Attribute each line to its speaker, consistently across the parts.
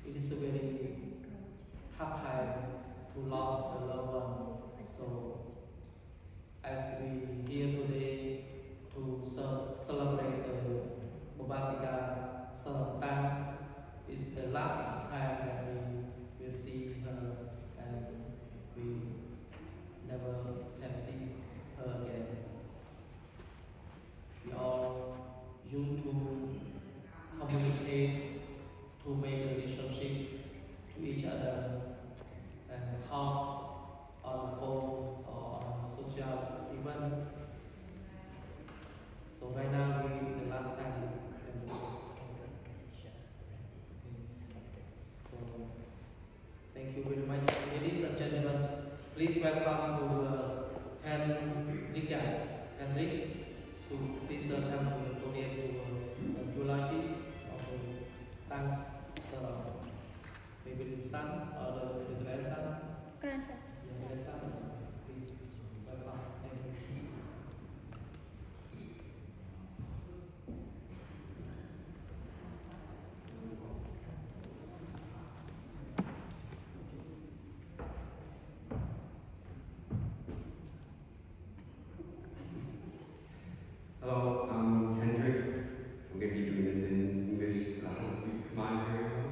Speaker 1: It is a very tough time to lose a loved one. So as we here today to celebrate the Babasika Sarom Taing, is the last time that we will see her, and we never can see her again. We all used to communicate, to make a relationship to each other and talk on the phone or on social event. So right now we the last time we can so thank you very much. Ladies and gentlemen, please welcome to Henrik. So please come to the podium to eulogies of the thanks maybe the son or the grandson.
Speaker 2: Grandson.
Speaker 1: Yeah, grandson. Please welcome. Thank you.
Speaker 3: Hello, I'm Kendrick. I'm going to be doing this in English. I don't speak mine very well.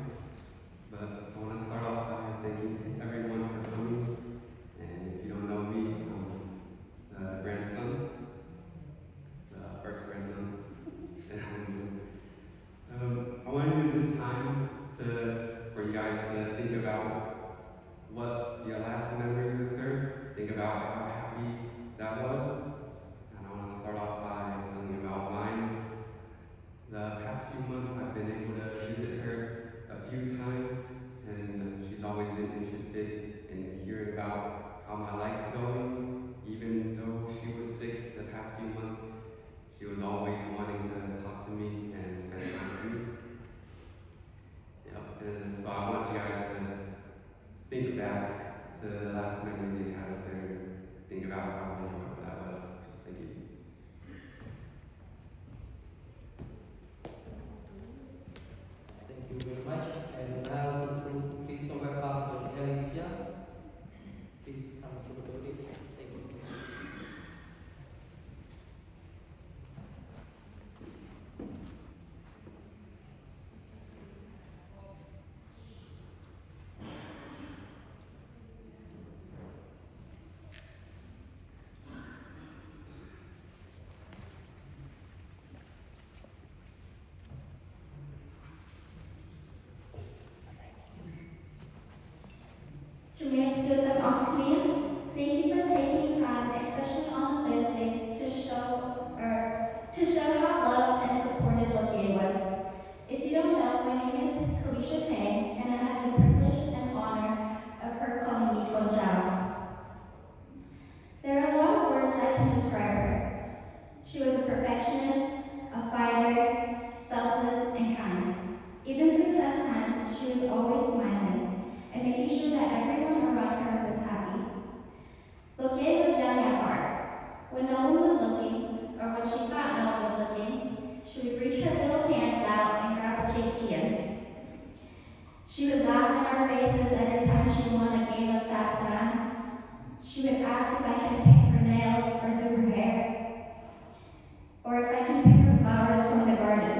Speaker 3: But I want to start off by thanking everyone for coming. And if you don't know me, I'm the grandson, the first grandson. And I want to use this time for you guys to think about what your last memories with her. Think about how happy that was. And I want to start off by telling you about mine. The past few months I've been able to visit her a few times, and she's always been interested in hearing about how my life's going. Even though she was sick the past few months, she was always wanting to talk to me and spend time with me. Yep. And so I want you guys to think back to the last memories you had with her. Think about how wonderful that was. Thank you.
Speaker 1: Thank you very much. And now, please welcome to Alicia. Please come to the podium. Thank you.
Speaker 2: Sudan Aklian. Thank you for taking time, especially on a Thursday, to show how loved and supported Logie was. If you don't know, my name is Kalisha Tang, and I have the privilege and honor of her calling me Gonjao. There are a lot of words I can describe her. She was a perfectionist, a fighter, selfless, and kind. Even through tough times, she was always smiling and making sure that everyone around her was happy. Logie was young at heart. When no one was looking, or when she thought no one was looking, she would reach her little hands out and grab a Jake. She would laugh in our faces every time she won a game of Sapsan. She would ask if I could paint her nails or do her hair, or if I can pick her flowers from the garden.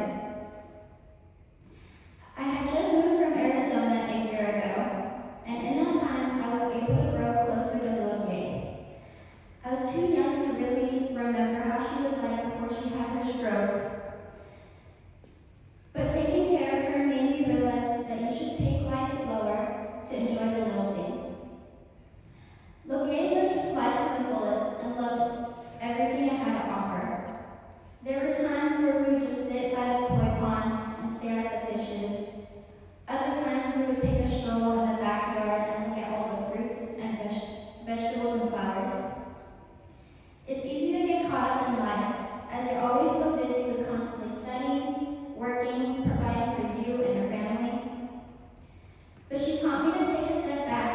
Speaker 2: I had just moved from Arizona a year ago, and in that time I was able to grow closer to Little Gay. I was too young to really remember how she was like before she had her stroke, but taking care of her made me realize that you should take life slower to enjoy the little things. Logie lived life to the fullest and loved everything it had to offer. There were times where we would just sit by the koi pond and stare at the fishes. Other times we would take a stroll in the backyard and look at all the fruits and vegetables and flowers. It's easy to get caught up in life, as you're always so busy with constantly studying, working, providing for you and your family. But she taught me to take a step back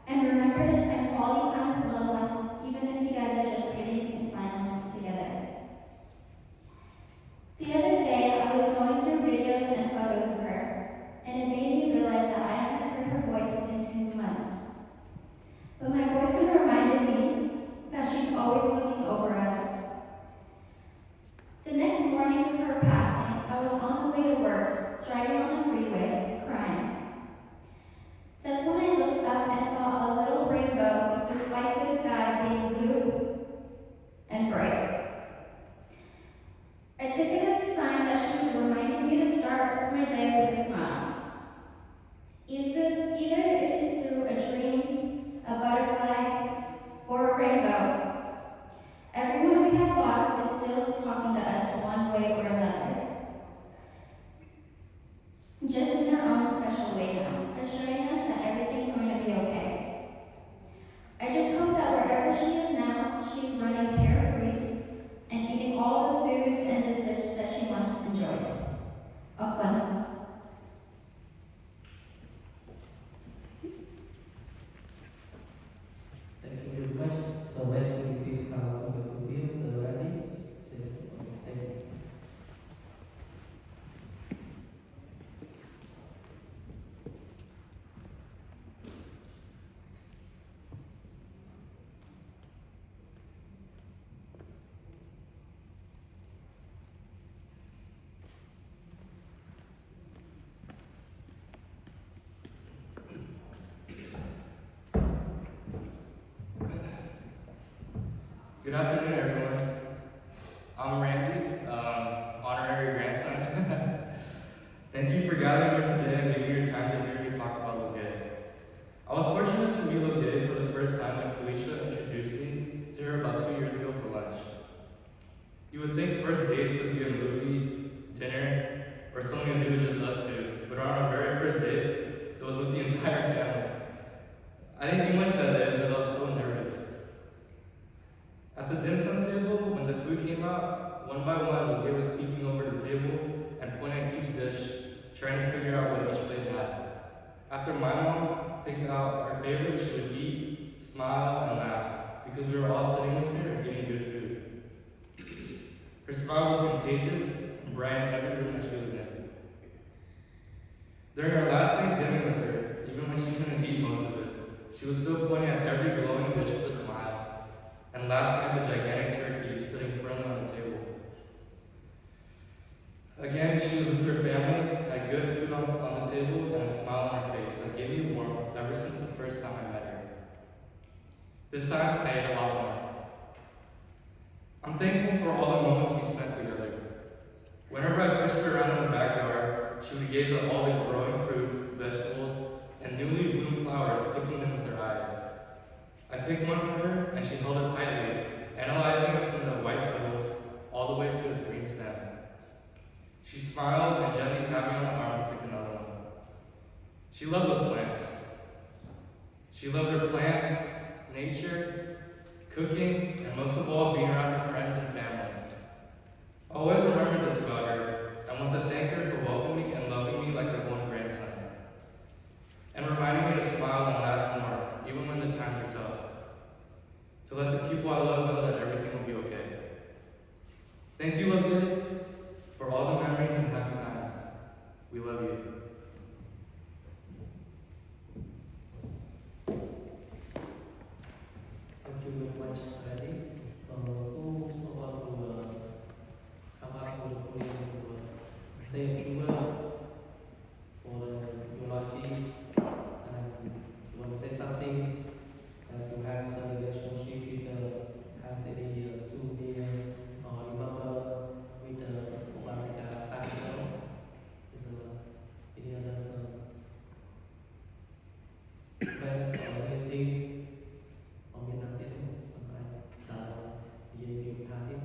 Speaker 2: and remember to spend quality time with loved ones, even if you guys are just sitting in silence together. The other day, I was going through videos and photos of her, and it made me realize that I haven't heard her voice in 2 months. But my boyfriend reminded me that she's always looking over at us. The next morning of her passing, I was on the way to work, driving on the freeway, crying. That's when I looked up and saw a little rainbow, despite the sky being blue and bright. I took it as a sign that she was reminding me to start my day with a smile. Either if it's through a dream, a butterfly, or a rainbow, everyone we have lost is still talking to us one way or another. Just in their own special way now, assuring us that everything's going to be okay. I just hope that wherever she is now, she's running carefree and eating all the foods and desserts that she once enjoyed. Okwan.
Speaker 1: Thank you very much. So let's please come to the podium, the ready. Thank you.
Speaker 4: Good afternoon, everyone. I'm Randy, honorary grandson. Thank you for gathering here today and giving your time to hear me talk about Logie. I was fortunate to meet Logie for the first time when Felicia introduced me to her about 2 years ago for lunch. You would think first dates would be a movie, dinner, or something to do with just us two, but on our very first date, it was with the entire family. I didn't eat much that day because I was so nervous. At the dim sum table, when the food came out, one by one, Logie was peeking over the table and pointing at each dish, trying to figure out what each plate had. After my mom picked out her favorite, she would eat, smile, and laugh, because we were all sitting with her and eating good food. Her smile was contagious and bright in every room that she was in. During our last Thanksgiving with her, even when she couldn't eat most of it, she was still pointing at every glowing dish with a smile and laughing at the gigantic turkey sitting firmly on the table. Again, she was with her family, had good food on the table, and a smile on her face that gave me warmth ever since the first time I met her. This time, I ate a lot more. I'm thankful for all the moments we spent together. Whenever I pushed her around in the backyard, she would gaze at all the growing fruits, vegetables, and newly bloomed flowers, picking them with her picked one for her and she held it tightly, analyzing it from the white petals all the way to its green stem. She smiled and gently tapped me on the arm to pick another one. She loved those plants. She loved her plants, nature, cooking, and most of all, being around her friends and family. I always remember this about her. I want to thank her for welcoming me and loving me like her own grandson, and reminding me to smile and laugh more, even when the times are tough. To let the people I love know that everything will be okay. Thank you, Lovely, for all the memories and happy times. We love you.
Speaker 1: Thank you very much, Freddy. So who want to come up to the podium to say a few words for the eulogies, and you want to say something that you have some relationship with has any souvenir or remember with the Upasika Tangshan? Is any other friends or anything? Không biết nói tiếp không phải là gì việc tha tiếp